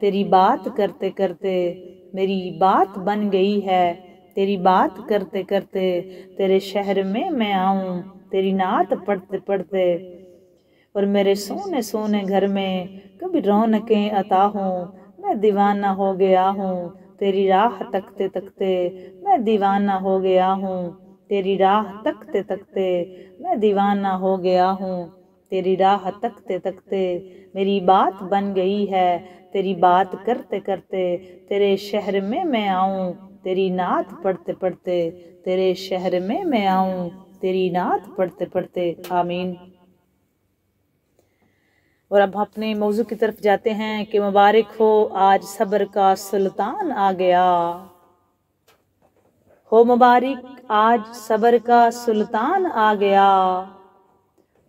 تیری بات کرتے کرتے میری بات بن گئی ہے، تیری بات کرتے کرتے تیرے شہر میں آؤں تیری نعت پڑھتے پڑھتے، اور میرے سونے سونے گھر میں کبھی رونقیں عطا ہوں، میں دیوانہ ہو گیا ہوں تیری راہ تکتے تکتے، میں دیوانہ ہو گیا ہوں تیری راہ تکتے تکتے، میں دیوانہ ہو گیا ہوں تیری راہ تکتے تکتے، میری بات بن گئی ہے تیری بات کرتے کرتے، تیرے شہر میں آؤں تیری نعت پڑھتے پڑھتے، تیرے شہر میں آؤں تیری نعت پڑھتے پڑھتے، آمین۔ اور اب اپنے موضوع کی طرف جاتے ہیں کہ مبارک ہو آج صبر کا سلطان آ گیا، ہو مبارک آج صبر کا سلطان آ گیا،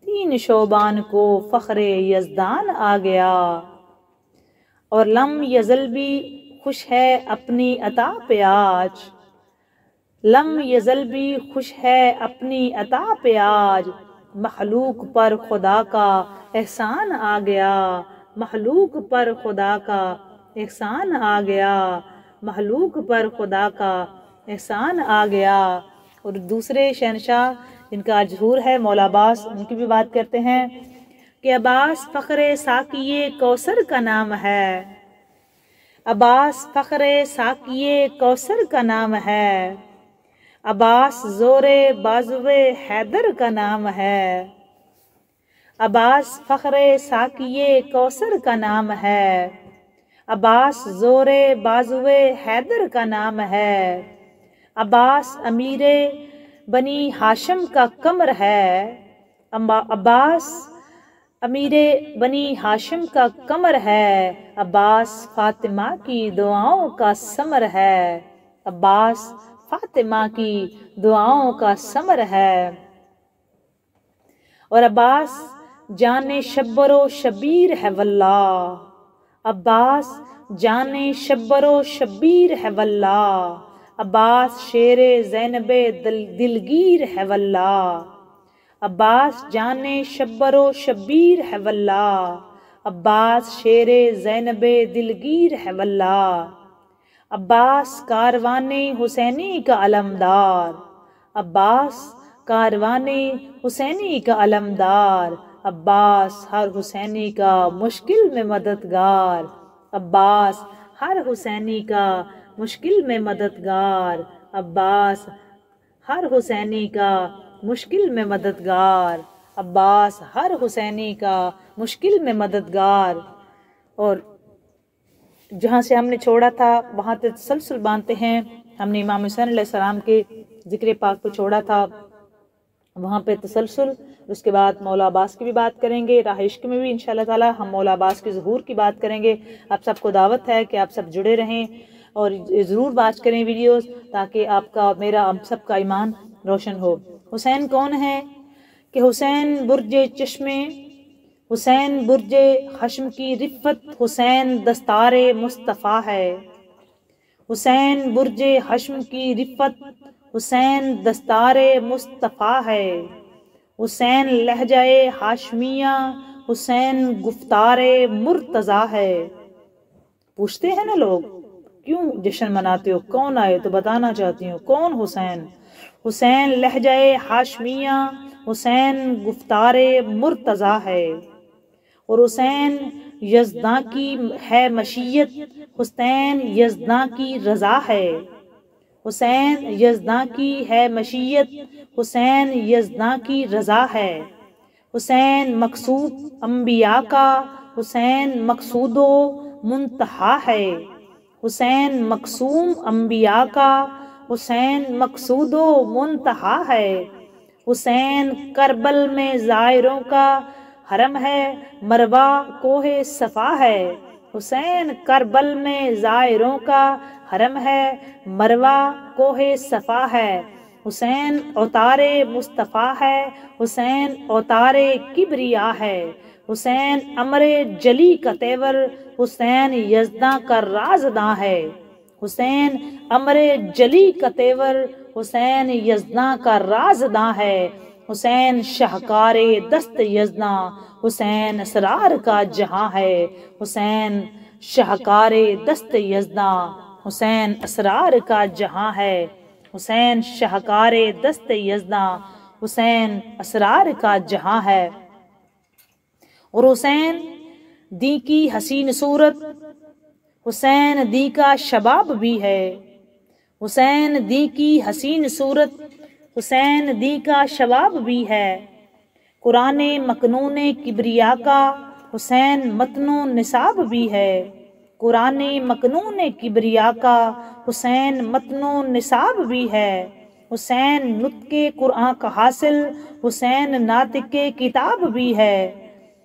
3 شعبان کو فخر یزدان آ گیا، اور لم یزل بھی خوش ہے اپنی عطا پہ آج، لم یزل بھی خوش ہے اپنی عطا پہ آج، مخلوق پر خدا کا احسان آ گیا، مخلوق پر خدا کا احسان آ گیا، مخلوق پر خدا کا احسان آ گیا۔ اور دوسرے شہنشاہ جن کا ظہور ہے مولا عباس، ان کی بھی بات کرتے ہیں کہ عباس فخر ساقیے کوثر کا نام ہے، عباس فخر ساقیے کوثر کا نام ہے، عباس زور بازوے حیدر کا نام ہے، عباس فخر ساقیے کوثر کا نام ہے، عباس زور بازوے حیدر کا نام ہے، عباس امیر بنی ہاشم کا قمر ہے، عباس امیر بنی ہاشم کا قمر ہے، عباس فاطمہ کی دعاؤں کا ثمر ہے، عباس فاطمہ کی دعاؤں کا ثمر ہے، اور عباس جان شبر و شبیر ہے واللہ، عباس جان شبر و شبیر ہے واللہ، عباس شیر زینب دلگیر ہے واللہ، عباس جان شبر و شبیر ہے واللہ، عباس شیر زینب دلگیر ہے واللہ، عباس کاروان حسینی کا علمدار، عباس کاروان حسینی کا علمدار، عباس ہر حسینی کا مشکل میں مددگار، عباس ہر حسینی کا مشکل میں مددگار، عباس ہر حسینی کا مشکل میں مددگار، عباس ہر حسینی کا مشکل میں مددگار۔ اور جہاں سے ہم نے چھوڑا تھا وہاں سے تسلسل باندھتے ہیں، ہم نے امام حسین علیہ السلام کے ذکر پاک پہ چھوڑا تھا، وہاں پہ تسلسل، اس کے بعد مولا عباس کی بھی بات کریں گے، راہ عشق میں بھی انشاءاللہ تعالی ہم مولا عباس کے ظہور کی بات کریں گے۔ آپ سب کو دعوت ہے کہ آپ سب جڑے رہیں اور ضرور واچ کریں ویڈیوز، تاکہ آپ کا میرا ہم سب کا ایمان روشن ہو۔ حسین کون ہے؟ کہ حسین برج چشمے، حسین برج حشم کی رفت، حسین دستار مصطفیٰ ہے، حسین برج حشم کی رفت، حسین دستار مصطفیٰ ہے، حسین لہجہ ہاشمیہ، حسین گفتار مرتضیٰ ہے۔ پوچھتے ہیں نا لوگ کیوں جشن مناتے ہو، کون آئے، تو بتانا چاہتی ہوں کون حسین۔ حسین لہجہ ہاشمیہ، حسین گفتار مرتضیٰ ہے، اور حسین یزداں کی ہے مشیت، حسین یزداں کی رضا ہے، حسین یزداں کی ہے مشیت، حسین یزداں کی رضا ہے، حسین مقصود انبیاء کا، حسین مقصود و منتہا ہے، حسین مقصوم انبیاء کا، حسین مقصود و منتہا ہے، حسین کربل میں زائروں کا حرم ہے، مروہ کوہ صفا ہے، حسین کربل میں زائروں کا حرم ہے، مروہ کوہ صفا ہے، حسین اوتار مصطفیٰ ہے، حسین اوتار کبریا ہے، حسین امر جلی کا تیور، حسین یزداں کا رازداں ہے، حسین امر جلی کا تیور، حسین یزداں کا رازداں ہے، حسین شاہکار دست یزداں، حسین اسرار کا جہاں ہے، حسین شاہکار دست یزداں، حسین اسرار کا جہاں ہے، حسین شاہکار دست یزداں، حسین اسرار کا جہاں ہے۔ اور حسین دی کی حسین صورت، حسین دی کا شباب بھی ہے، حسین دی کی حسین صورت، حسین دی کا شباب بھی ہے۔ قرآن مکنون کبریا کا حسین متن و نصاب بھی ہے، قرآن مکنون کبریا کا حسین متن و نصاب بھی ہے۔ حسین نطق قرآن کا حاصل، حسین ناطق کتاب بھی ہے۔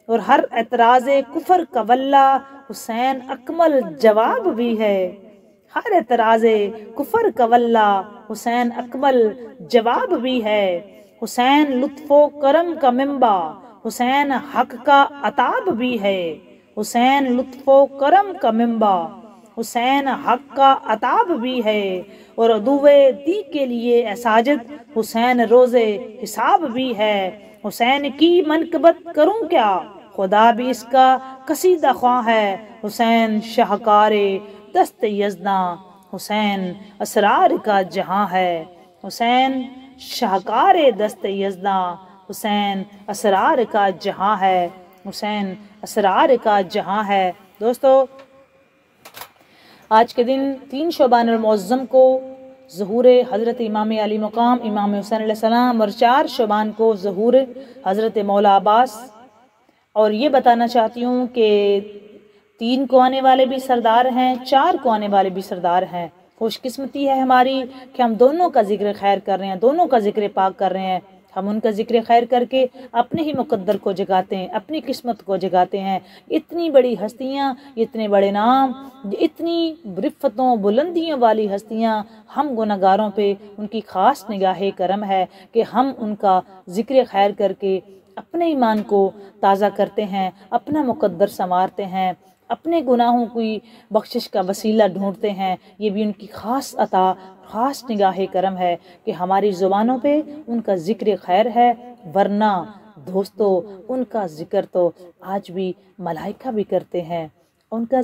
اور ہر اعتراض کفر کا واللہ حسین اکمل جواب بھی ہے، ہر اعتراض کفر کا واللہ حسین اکمل جواب بھی ہے۔ حسین لطف و کرم کا منبع، حسین حق کا عتاب بھی ہے، حسین لطف و کرم کا منبع، حسین حق کا عتاب بھی ہے۔ اور عدوِ دی کے لیے اے ساجد حسین روز حساب بھی ہے۔ حسین کی منقبت کروں کیا، خدا بھی اس کا قصیدہ خواں ہے۔ حسین شاہکار دست یزداں، حسین اسرار کا جہاں ہے، حسین شاہکار دست یزداں، حسین اسرار کا جہاں ہے، حسین اسرار کا جہاں ہے۔ دوستو، آج کے دن 3 شعبان المعظم کو ظہور حضرت امام علی مقام امام حسین علیہ السلام، اور 4 شعبان کو ظہور حضرت مولا عباس۔ اور یہ بتانا چاہتی ہوں کہ 3 کو آنے والے بھی سردار ہیں، 4 کو آنے والے بھی سردار ہیں۔ خوش قسمتی ہے ہماری کہ ہم دونوں کا ذکر خیر کر رہے ہیں، دونوں کا ذکر پاک کر رہے ہیں۔ ہم ان کا ذکر خیر کر کے اپنے ہی مقدر کو جگاتے ہیں، اپنی قسمت کو جگاتے ہیں۔ اتنی بڑی ہستیاں، اتنے بڑے نام، اتنی رفتوں بلندیوں والی ہستیاں، ہم گناہگاروں پہ ان کی خاص نگاہ کرم ہے کہ ہم ان کا ذکر خیر کر کے اپنے ایمان کو تازہ کرتے ہیں، اپنا مقدر سنوارتے ہیں، اپنے گناہوں کی بخشش کا وسیلہ ڈھونڈتے ہیں۔ یہ بھی ان کی خاص عطا، خاص نگاہ کرم ہے کہ ہماری زبانوں پہ ان کا ذکر خیر ہے، ورنہ دوستو ان کا ذکر تو آج بھی ملائکہ بھی کرتے ہیں۔ ان کا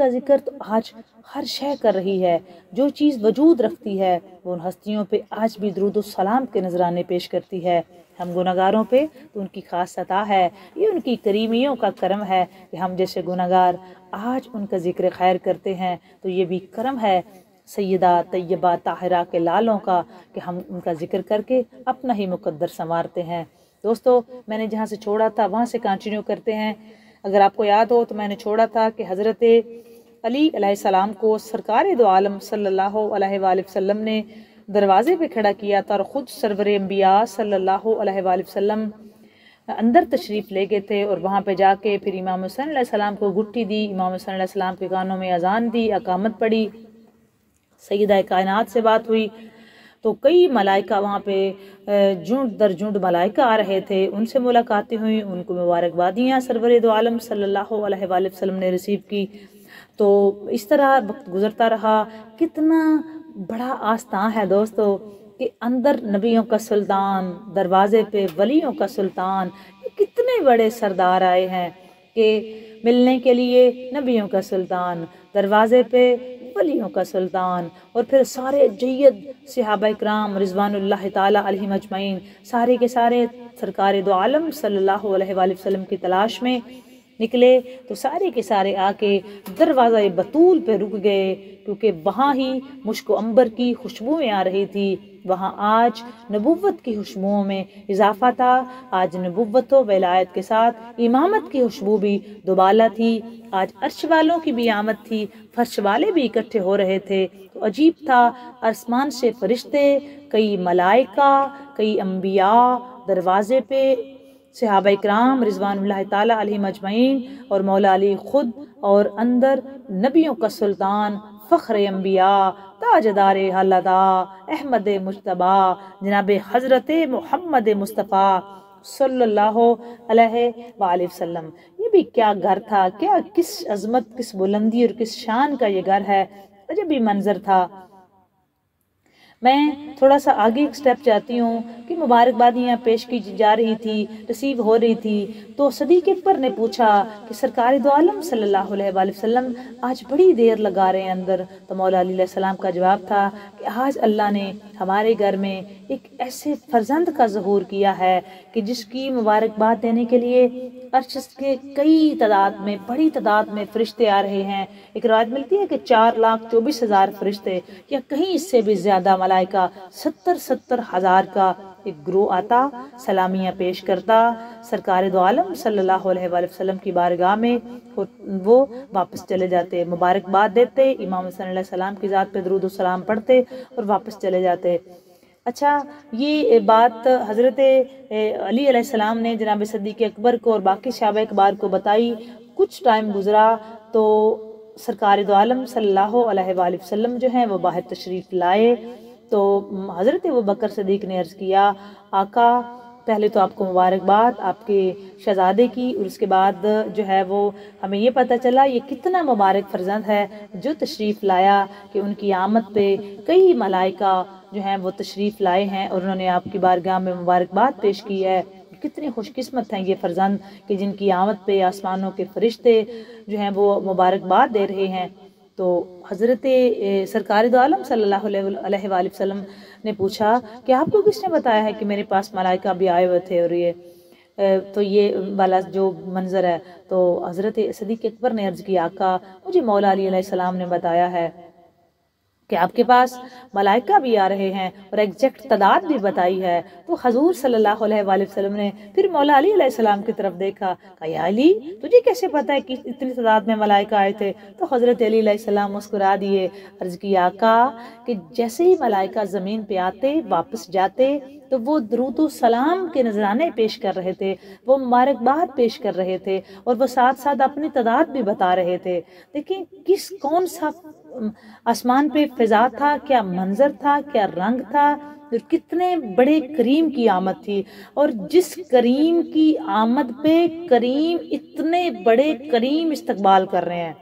ذکر تو آج ہر شے کر رہی ہے، جو چیز وجود رکھتی ہے وہ ان ہستیوں پہ آج بھی درود و سلام کے نذرانے پیش کرتی ہے۔ ہم گناہگاروں پہ تو ان کی خاص عطا ہے، یہ ان کی کریمیوں کا کرم ہے کہ ہم جیسے گناہگار آج ان کا ذکر خیر کرتے ہیں، تو یہ بھی کرم ہے سیدہ طیبہ طاہرہ کے لالوں کا کہ ہم ان کا ذکر کر کے اپنا ہی مقدر سنوارتے ہیں۔ دوستو، میں نے جہاں سے چھوڑا تھا وہاں سے کنٹینیو کرتے ہیں۔ اگر آپ کو یاد ہو تو میں نے چھوڑا تھا کہ حضرت علی علیہ السلام کو سرکار دو عالم صلی اللہ علیہ وآلہ وسلم نے دروازے پہ کھڑا کیا تھا، اور خود سرور انبیاء صلی اللہ علیہ وآلہ وسلم اندر تشریف لے گئے تھے، اور وہاں پہ جا کے پھر امام حسین علیہ السلام کو گٹی دی، امام حسین علیہ السلام کے کانوں میں اذان دی، اقامت پڑھی، سیدہ کائنات سے بات ہوئی۔ تو کئی ملائکہ وہاں پہ جھنڈ در جھنڈ ملائکہ آ رہے تھے، ان سے ملاقاتیں ہوئیں، ان کو مبارکبادیاں سرور دو عالم صلی اللہ علیہ وآلہ وسلم نے ریسیو کی۔ تو اس طرح وقت گزرتا رہا۔ کتنا بڑا آستان ہے دوستو کہ اندر نبیوں کا سلطان، دروازے پہ ولیوں کا سلطان، کتنے بڑے سردار آئے ہیں کہ ملنے کے لیے نبیوں کا سلطان، دروازے پہ ولیوں کا سلطان، اور پھر سارے جید صحابہ اکرام رضوان اللہ تعالی علیہم اجمعین، سارے کے سارے سرکار دو عالم صلی اللہ علیہ وآلہ وسلم کی تلاش میں نکلے۔ تو سارے کے سارے آ کے دروازہ بطول پہ رک گئے، کیونکہ وہاں ہی مشک و عنبر کی خوشبوئیں آ رہی تھی، وہاں آج نبوت کی خوشبوؤں میں اضافہ تھا۔ آج نبوت و ولایت کے ساتھ امامت کی خوشبو بھی دوبالا تھی۔ آج عرش والوں کی بھی آمد تھی، فرش والے بھی اکٹھے ہو رہے تھے۔ تو عجیب تھا، آسمان سے فرشتے، کئی ملائکہ، کئی انبیاء دروازے پہ، صحابہ اکرام رضوان اللہ تعالی علیہم اجمعین، اور مولا علی خود، اور اندر نبیوں کا سلطان، فخر انبیاء، تاجدار حلدا، احمد مجتبیٰ، جناب حضرت محمد مصطفیٰ صلی اللہ علیہ وآلہ وسلم۔ یہ بھی کیا گھر تھا، کیا کس عظمت، کس بلندی اور کس شان کا یہ گھر ہے، عجب ہی منظر تھا۔ میں تھوڑا سا آگے ایک سٹیپ جاتی ہوں کہ مبارکبادیاں پیش کی جا رہی تھی، ریسیو ہو رہی تھی، تو صدیق اکبر نے پوچھا کہ سرکار دو عالم صلی اللہ علیہ وآلہ وسلم آج بڑی دیر لگا رہے ہیں اندر. تو مولا علی علیہ السلام کا جواب تھا کہ آج اللہ نے ہمارے گھر میں ایک ایسے فرزند کا ظہور کیا ہے کہ جس کی مبارکباد دینے کے لیے عرش کے کئی تعداد میں، بڑی تعداد میں فرشتے آ رہے ہیں. ایک روایت ملتی ہے کہ 4,24,000 فرشتے یا کہیں اس سے بھی زیادہ ملائکہ، 70,000 کا ایک گروہ آتا، سلامیاں پیش کرتا سرکار دو عالم صلی اللہ علیہ وآلہ وسلم کی بارگاہ میں. وہ واپس چلے جاتے، مبارکباد دیتے، امام حسین علیہ السلام کی ذات پہ درود و سلام پڑھتے اور واپس چلے جاتے. اچھا، یہ بات حضرت علی علیہ السلام نے جناب صدیق اکبر کو اور باقی صحابہ اکبار کو بتائی. کچھ ٹائم گزرا تو سرکار دو عالم صلی اللہ علیہ وآلہ وسلم جو ہیں وہ باہر تشریف لائے. تو حضرت ابوبکر صدیق نے عرض کیا، آقا پہلے تو آپ کو مبارکباد آپ کے شہزادے کی، اور اس کے بعد جو ہے وہ ہمیں یہ پتہ چلا یہ کتنا مبارک فرزند ہے جو تشریف لایا کہ ان کی آمد پہ کئی ملائکہ جو ہیں وہ تشریف لائے ہیں اور انہوں نے آپ کی بارگاہ میں مبارکباد پیش کی ہے. کتنے خوش قسمت ہیں یہ فرزند کہ جن کی آمد پہ آسمانوں کے فرشتے جو ہیں وہ مبارکباد دے رہے ہیں. تو حضرت سرکار دو عالم صلی اللہ علیہ وآلہ وسلم نے پوچھا کہ آپ کو کس نے بتایا ہے کہ میرے پاس ملائکہ بھی آئے ہوئے تھے اور یہ والا جو منظر ہے. تو حضرت صدیق اکبر نے عرض کی، آقا مجھے مولا علی علیہ السلام نے بتایا ہے کہ آپ کے پاس ملائکہ بھی آ رہے ہیں اور ایگزیکٹ تعداد بھی بتائی ہے. تو حضور صلی اللہ علیہ وآلہ وسلم نے پھر مولا علی علیہ السلام کی طرف دیکھا، کہا یا علی تجھے کیسے پتا ہے کہ اتنی تعداد میں ملائکہ آئے تھے؟ تو حضرت علی علیہ السلام مسکرا دیے، عرض کی آقا کہ جیسے ہی ملائکہ زمین پہ آتے واپس جاتے تو وہ درود و سلام کے نذرانے پیش کر رہے تھے، وہ مبارکباد پیش کر رہے تھے اور وہ ساتھ ساتھ اپنی تعداد بھی بتا رہے تھے. دیکھیں کون سا آسمان پہ فضا تھا، کیا منظر تھا، کیا رنگ تھا، کتنے بڑے کریم کی آمد تھی. اور جس کریم کی آمد پہ کریم اتنے بڑے کریم استقبال کر رہے ہیں،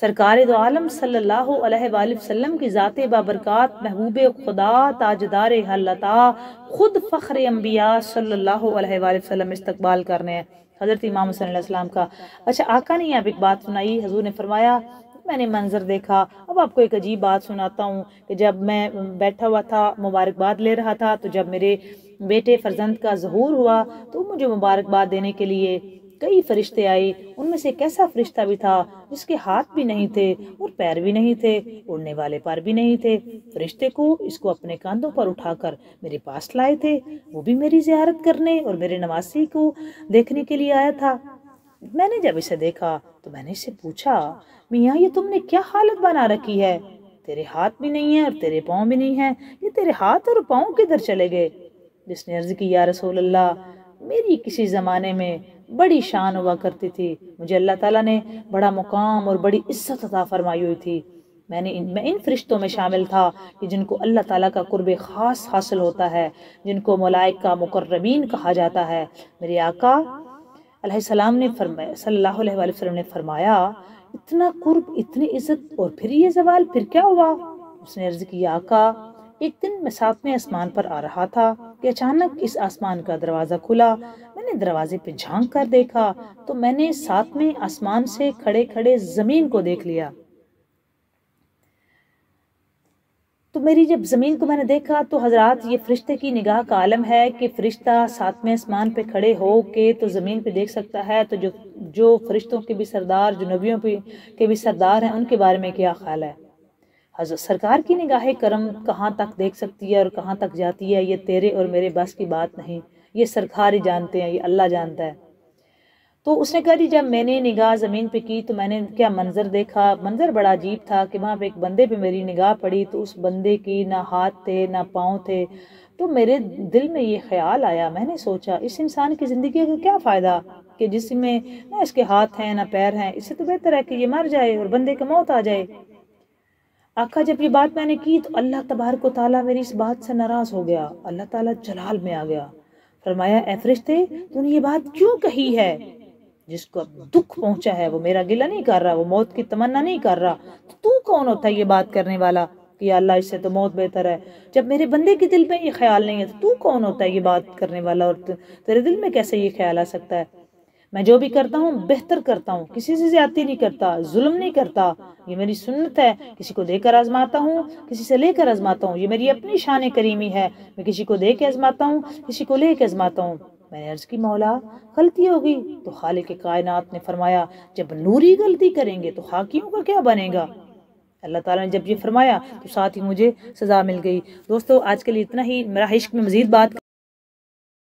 سرکار دو عالم صلی اللہ علیہ وآلہ وسلم کی ذات بابرکات محبوب خدا تاجدار حلتا خود فخر انبیاء صلی اللہ علیہ وآلہ وسلم استقبال کر رہے ہیں حضرت امام حسین علیہ السلام کا. اچھا، آقا نے یہاں ایک بات سنائی، حضور نے فرمایا میں نے منظر دیکھا. اب آپ کو ایک عجیب بات سناتا ہوں کہ جب میں بیٹھا ہوا تھا مبارکباد لے رہا تھا تو جب میرے بیٹے فرزند کا ظہور ہوا تو مجھے مبارکباد دینے کے لیے کئی فرشتے آئے. ان میں سے ایک ایسا فرشتہ بھی تھا جس کے ہاتھ بھی نہیں تھے اور پیر بھی نہیں تھے، اڑنے والے پر بھی نہیں تھے. فرشتے کو اس کو اپنے کاندھوں پر اٹھا کر میرے پاس لائے تھے، وہ بھی میری زیارت کرنے اور میرے نواسی کو دیکھنے کے لیے آیا تھا. میں نے جب اسے دیکھا تو میں نے اسے پوچھا، میاں یہ تم نے کیا حالت بنا رکھی ہے؟ تیرے ہاتھ بھی نہیں ہیں اور تیرے پاؤں بھی نہیں ہیں، یہ تیرے ہاتھ اور پاؤں کدھر چلے گئے؟ جس نے عرض کی، یا رسول اللہ میری کسی زمانے میں بڑی شان ہوا کرتی تھی، مجھے اللہ تعالیٰ نے بڑا مقام اور بڑی عزت عطا فرمائی ہوئی تھی. میں ان فرشتوں میں شامل تھا کہ جن کو اللہ تعالیٰ کا قرب خاص حاصل ہوتا ہے، جن کو ملائکہ مقربین کہا جاتا ہے. میرے آقا علیہ السلام نے فرمایا، صلی اللہ علیہ وآلہ وسلم نے فرمایا، اتنا قرب، اتنی عزت اور پھر یہ زوال، پھر کیا ہوا؟ اس نے عرض کی، آقا ایک دن میں 7ویں آسمان پر آ رہا تھا کہ اچانک اس آسمان کا دروازہ کھلا. میں نے دروازے پہ جھانک کر دیکھا تو میں نے 7ویں آسمان سے کھڑے کھڑے زمین کو دیکھ لیا. تو میری جب زمین کو میں نے دیکھا تو حضرات یہ فرشتے کی نگاہ کا عالم ہے کہ فرشتہ 7ویں آسمان پہ کھڑے ہو کے تو زمین پہ دیکھ سکتا ہے. تو جو فرشتوں کے بھی سردار، جو نبیوں کے بھی سردار ہیں، ان کے بارے میں کیا خیال ہے؟ حضرت سرکار کی نگاہ کرم کہاں تک دیکھ سکتی ہے اور کہاں تک جاتی ہے، یہ تیرے اور میرے بس کی بات نہیں، یہ سرکار ہی جانتے ہیں، یہ اللہ جانتا ہے. تو اس نے کہا جی جب میں نے نگاہ زمین پہ کی تو میں نے کیا منظر دیکھا. منظر بڑا عجیب تھا کہ وہاں پہ ایک بندے پہ میری نگاہ پڑی تو اس بندے کی نہ ہاتھ تھے نہ پاؤں تھے. تو میرے دل میں یہ خیال آیا، میں نے سوچا اس انسان کی زندگی کا کیا فائدہ کہ جس میں نہ اس کے ہاتھ ہیں نہ پیر ہیں، اس سے تو بہتر ہے کہ یہ مر جائے اور بندے کا موت آ جائے. آقا جب یہ بات میں نے کی تو اللہ تبارک و تعالیٰ میری اس بات سے ناراض ہو گیا، اللہ تعالیٰ جلال میں آ گیا. فرمایا، اے فرشتے تو نے یہ بات کیوں کہی ہے؟ جس کو دکھ پہنچا ہے وہ میرا گلہ نہیں کر رہا، وہ موت کی تمنا نہیں کر رہا، تو کون ہوتا ہے یہ بات کرنے والا کہ یا اللہ اس سے تو موت بہتر ہے۔ جب میرے بندے کے دل میں یہ خیال نہیں ہے تو کون ہوتا ہے یہ بات کرنے والا، اور تیرے دل میں کیسے یہ خیال آ سکتا ہے؟ میں جو بھی کرتا ہوں بہتر کرتا ہوں، کسی سے زیادتی نہیں کرتا، ظلم نہیں کرتا، یہ میری سنت ہے۔ کسی کو دے کر آزماتا ہوں، کسی سے لے کر آزماتا ہوں، یہ میری اپنی شان کریمی ہے۔ میں کسی کو دے کے آزماتا ہوں، کسی کو لے کے آزماتا ہوں۔ میں نے عرض کی مولا غلطی ہوگی؟ تو خالق کائنات نے فرمایا جب نوری غلطی کریں گے تو خاکیوں کا کیا بنے گا؟ اللہ تعالیٰ نے جب یہ فرمایا تو ساتھ ہی مجھے سزا مل گئی۔ دوستو آج کے لیے اتنا ہی، میرا عشق میں مزید بات